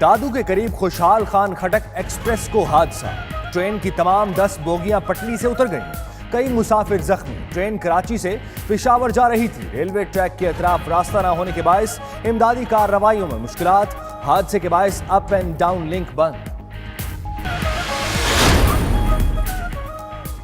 दादू के करीब खुशहाल खान खटक एक्सप्रेस को हादसा। ट्रेन की तमाम 10 बोगियां पटरी से उतर गईं। कई मुसाफिर जख्मी। ट्रेन कराची से पेशावर जा रही थी। रेलवे ट्रैक के अतराफ रास्ता न होने के बायस इमदादी कार्रवाइयों में मुश्किलात। हादसे के बायस अप एंड डाउन लिंक बंद।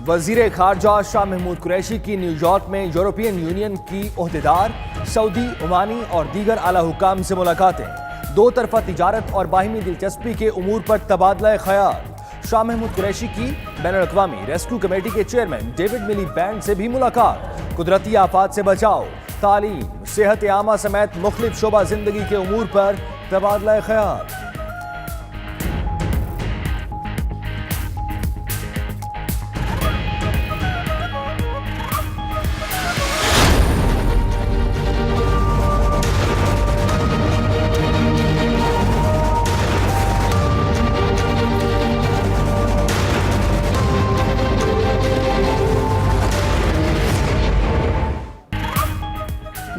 वजीर खारजा शाह महमूद कुरैशी की न्यूयॉर्क में यूरोपियन यूनियन की ओहदेदार, सऊदी, ओमानी और दीगर आला हुकाम से मुलाकातें। दो तरफा तिजारत और बाहिमी दिलचस्पी के उमूर पर तबादला ख्याल। शाह महमूद कुरैशी की बैनुल-अक़वामी रेस्क्यू कमेटी के चेयरमैन डेविड मिलीबैंड से भी मुलाकात। कुदरती आफात से बचाव, तालीम, सेहत आमा समेत मुख्तलिफ शोबा जिंदगी के उमूर पर तबादला ख्याल।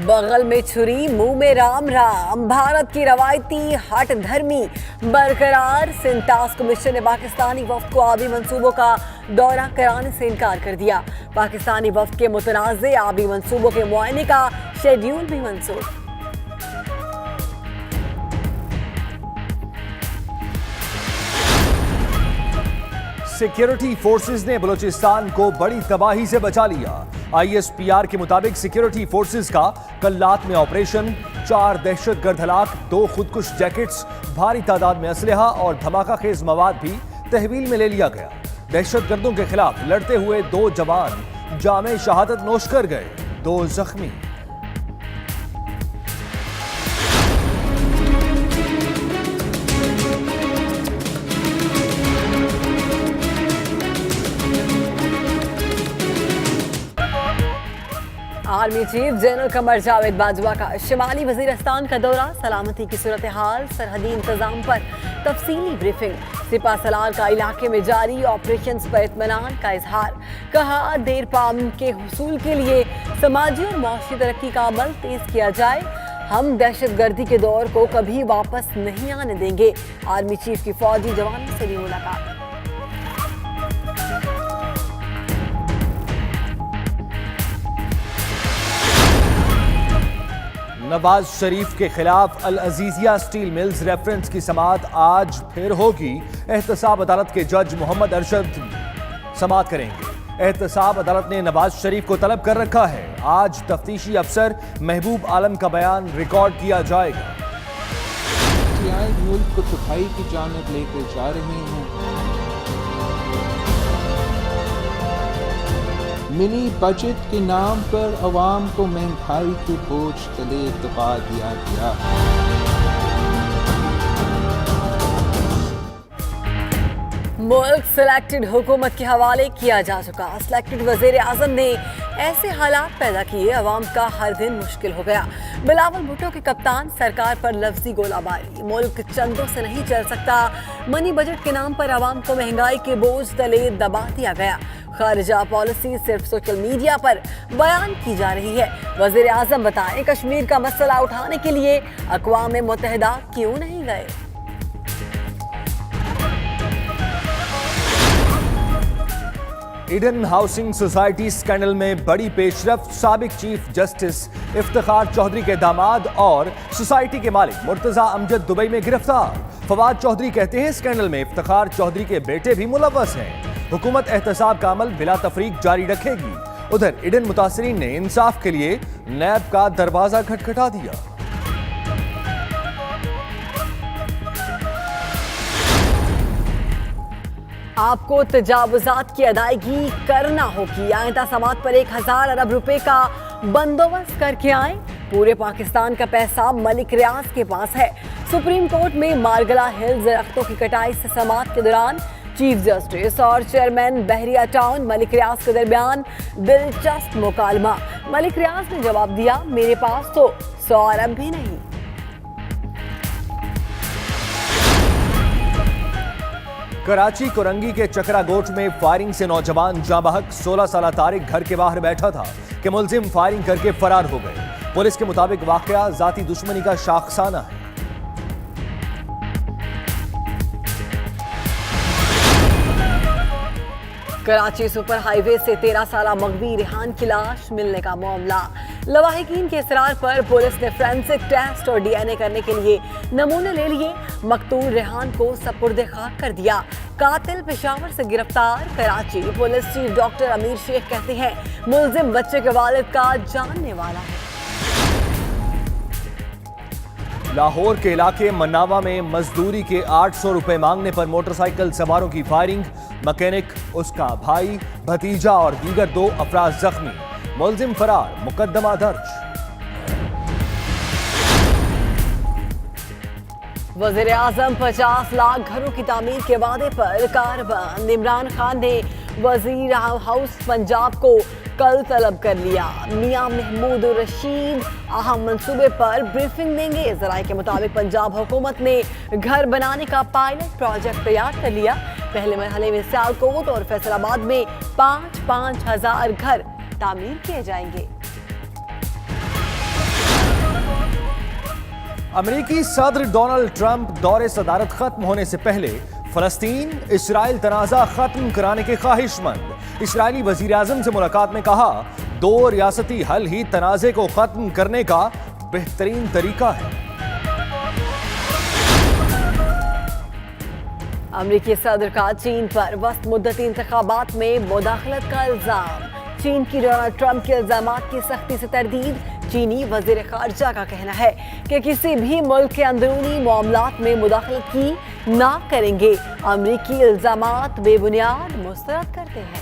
बगल में छुरी मुंह में राम राम। भारत की रवायती हट धर्मी बरकरार। सिंटास कमीशन ने पाकिस्तानी वफ्द को आबी मंसूबों का दौरा कराने से इनकार कर दिया। पाकिस्तानी वफ्द के मुतनाज़े आबी मंसूबों के मुआयने का शेड्यूल भी मंसूर। सिक्योरिटी फोर्सेस ने बलूचिस्तान को बड़ी तबाही से बचा लिया। ISPR के मुताबिक सिक्योरिटी फोर्सेस का कल रात में ऑपरेशन 4 दहशतगर्द हलाक, 2 खुदकुश जैकेट्स, भारी तादाद में असलहा और धमाका खेज मवाद भी तहवील में ले लिया गया। दहशतगर्दों के खिलाफ लड़ते हुए 2 जवान जामे शहादत नोश कर गए, 2 जख्मी। Army chief general Qamar Javed Bajwa का शिमाली वजीरिस्तान का दौरा। सलामती की सूरत हाल, सरहदी इंतजाम पर तफसीली ब्रीफिंग। सिपा सलार का इलाके में जारी ऑपरेशंस पर इत्मीनान का इजहार। कहा देर पाम के हुसूल के लिए समाजी और माशी तरक्की का अमल तेज किया जाए। हम दहशतगर्दी के दौर को कभी वापस नहीं आने देंगे। आर्मी चीफ की फौजी जवानों से भी मुलाकात। नवाज शरीफ के खिलाफ अल अजीजिया स्टील मिल्स रेफरेंस की समाअत आज फिर होगी। एहतसाब अदालत के जज मोहम्मद अरशद समाअत करेंगे। एहतसाब अदालत ने नवाज शरीफ को तलब कर रखा है। आज तफ्तीशी अफसर महबूब आलम का बयान रिकॉर्ड किया जाएगा। मुल्क को तबाही की जानिब लेकर जा रहे हैं। मिनी बजट के नाम पर अवाम को महंगाई के बोझ तले दबा दिया गया। मुल्क सिलेक्टेड हुकूमत के हवाले किया जा चुका। सिलेक्टेड वजीर आजम ने ऐसे हालात पैदा किए, अवाम का हर दिन मुश्किल हो गया। बिलावल भुट्टो के कप्तान सरकार पर लफ्जी गोलाबारी। मुल्क चंदों से नहीं चल सकता। मनी बजट के नाम पर अवाम को महंगाई के बोझ तले दबा दिया गया। खारिजा पॉलिसी सिर्फ सोशल मीडिया पर बयान की जा रही है। वजीर आजम बताएं, कश्मीर का मसला उठाने के लिए अक़वाम मुत्तहिदा क्यों नहीं गए? ईडन हाउसिंग सोसाइटी स्कैंडल में बड़ी पेशरफ्त। साबिक चीफ जस्टिस इफ्तिखार चौधरी के दामाद और सोसाइटी के मालिक मुर्तजा अमजद दुबई में गिरफ्तार। फवाद चौधरी कहते हैं इस्कैंडल में इफ्तिखार चौधरी के बेटे भी मुलव्वस हैं। हुकूमत एहतसाब का अमल बिला तफरीक जारी रखेगी। उधर ईडन मुतासरीन ने इंसाफ के लिए नैब का दरवाजा खटखटा दिया। आपको तजावुजात की अदायगी करना होगी। आइंदा समात पर 1000 अरब रुपए का बंदोबस्त करके आए। पूरे पाकिस्तान का पैसा मलिक रियाज के पास है। सुप्रीम कोर्ट में मारगला हिल्स दरख्तों की कटाई से समात के दौरान चीफ जस्टिस और चेयरमैन बहरिया टाउन मलिक रियाज के दरमियान दिलचस्प मुकालमा। मलिक रियाज ने जवाब दिया, मेरे पास तो 100 अरब भी नहीं। कराची कोरंगी के चकरागोट में फायरिंग से नौजवान जाँ बहक। 16 साला तारिक घर के बाहर बैठा था कि मुलजिम फायरिंग करके फरार हो गए। पुलिस के मुताबिक वाकया जाती दुश्मनी का शाखसाना है। कराची सुपर हाईवे से 13 साला मगवी रेहान की लाश मिलने का मामला। लवाहिकीन के इसरार पर पुलिस ने फोरेंसिक टेस्ट और डीएनए करने के लिए नमूने ले लिए। मकतूल रेहान को सपुर्दे खाक कर दिया। कातिल पेशावर से गिरफ्तार। कराची पुलिस चीफ डॉक्टर अमीर शेख कहते हैं मुलजिम बच्चे के वालिद का जानने वाला है। लाहौर के इलाके मन्नावा में मजदूरी के 800 रुपए मांगने पर मोटरसाइकिल सवारों की फायरिंग। मैकेनिक, उसका भाई, भतीजा और दीगर 2 अफराद जख्मी। मुलजिम फरार, मुकदमा दर्ज। वज़ीर आज़म 50 लाख घरों की तामीर के वादे पर कारबंद। इमरान खान ने वजीर हाउस पंजाब को कल तलब कर लिया। मियां महमूद रशीद अहम मंसूबे पर ब्रीफिंग देंगे। जराये के मुताबिक पंजाब हुकूमत ने घर बनाने का पायलट प्रोजेक्ट तैयार कर लिया। पहले मरहले में सियालकोट और फैसलाबाद में 5-5 हजार घर तामीर किए जाएंगे। अमेरिकी सदर डोनाल्ड ट्रंप दौरे सदारत खत्म होने से पहले फलस्तीन इसराइल तनाज़ा खत्म कराने के ख्वाहिशमंद। इस्राइली वजीर आज़म से मुलाकात में कहा 2 रियासती हल ही तनाज़े को खत्म करने का बेहतरीन तरीका है। अमेरिकी सदर का चीन पर वस्त मुद्दती इंतखाबात में मुदाखलत का इल्जाम। चीन की डोनाल्ड ट्रंप के इल्जामात की सख्ती से तरदीद। चीनी वजीर खारजा का कहना है कि किसी भी मुल्क के अंदरूनी मामलात में मुदाखलत की ना करेंगे। अमेरिकी इल्जामात बेबुनियाद मुस्तरद करते हैं।